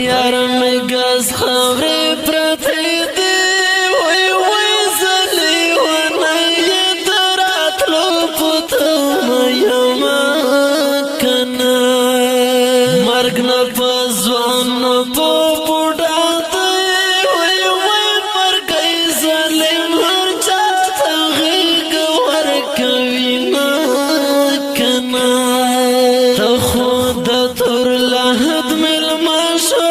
یار می گز خبری پرتی دی وی وی زلی و نی درات لو پتو میما کنا مرگ نا پزوان نا پو بودا دی وی وی مرگ زلی هر چاہتا غیگ ورکوی نا کنا تا خود تر لحد مل مشو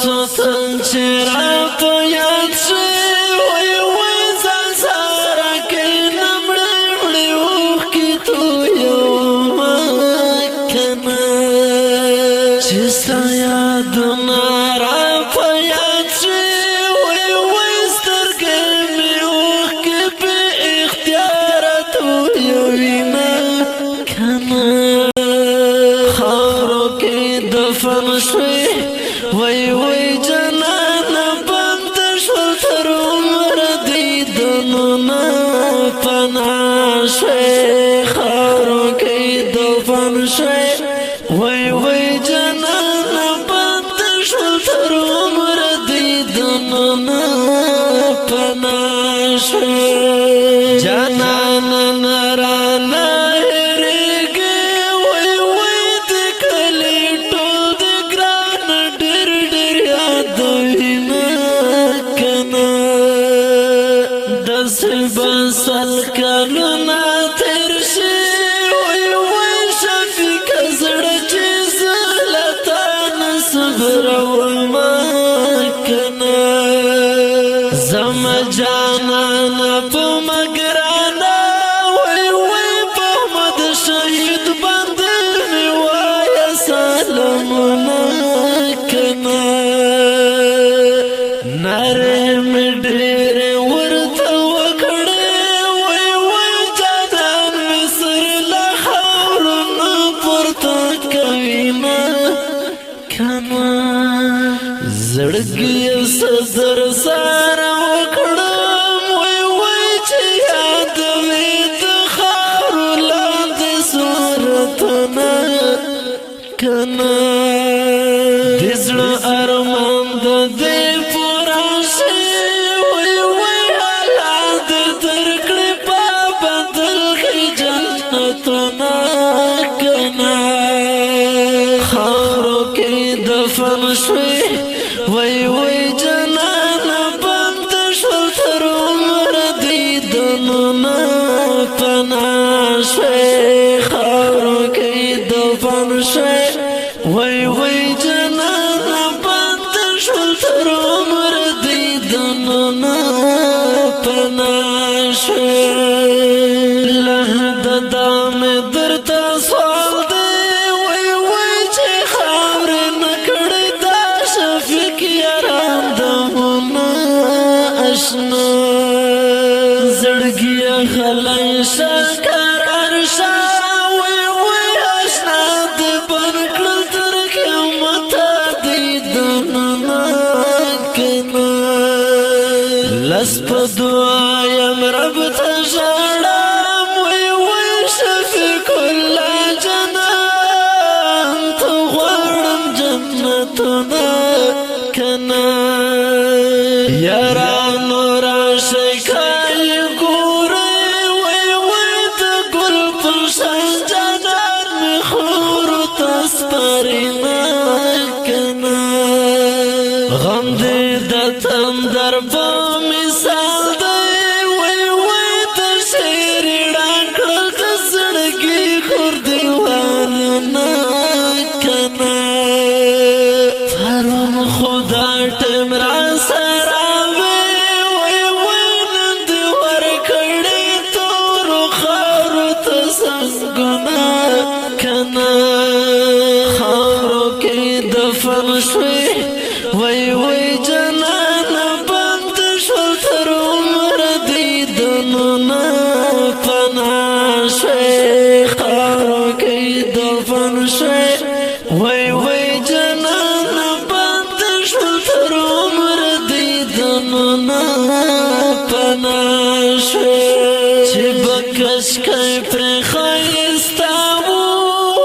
سوتن چرا پیاد شي وای وای زنسارا کې نمړې وړو کې تو یو مکنا چې ستا یادونه را پیاد شي وای وای سترګې مې اوښکې په اختیار تو یو مکنا خاورو کې دفن شوي وای وای جنانا بند شول تر عمر دیدنو نا پناه شوی خاورو کې دفن شوی وای وای جنانا بند شول تر عمر دیدنو نا پناه شوی جنانا نرانا بسل کلونا ترشی وی وی شفیق زڑچی زلطان صبر ومکنا زم جانانا پا مگرانا وی وی پاہمد شہید بندنی وایا سالمنا کنا نرے مڈیر زړګي صدر سره وکړم وای وای چې یاد مې د خاورو لاندې صورتونه کنا د زړه ارمان د دې پوره شي وای وای الله دې درکړي په بدل کې جنتونه کنا خاورو کې دفن شوي وای وای جنانا بند شول تر عمر دیدنو نا پناه شوی خاورو کې دفن شوی وای وای جنانا بند شول تر عمر دیدنو نا پناه شوی لحد دام درتا سوال دی وای وای چې خاورې نکړې اشنا زړګي خلای شکر ارشا وای وای اشنا د بنکل تر قیامت دیدنه کنا لس په دعا یم رب ته ژړم وای وای شفیق الله جنان ته غواړم جنتونه کنا یارانو راشي کای ګورې وای وای د ګل پر شان جانان می خور تسپرینا کنا غم دې د تندر په مثال دی وای وای د شیر ډاکړ د زړګي خور دیوانه کنا فرم خدا ټیم را سره خاورو کې دفن شوي وای وای جنانا بند شول تر عمر دیدنو نا پناه شوی خاورو کې دفن شوي وای وای جنانا بند شول تر عمر دیدنو نا پناه شوی چې بکش کئی پر خیستاو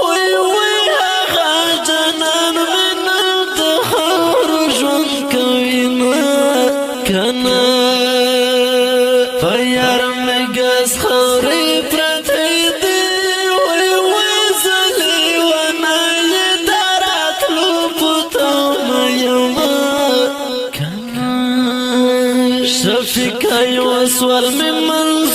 وی وی آغا جنان منل دخور جون کوینا کنا پیار مگز خوری پرتی دی وی وی زلی ونای دارات لپتا میما کنا شفیقای وسوال می منظور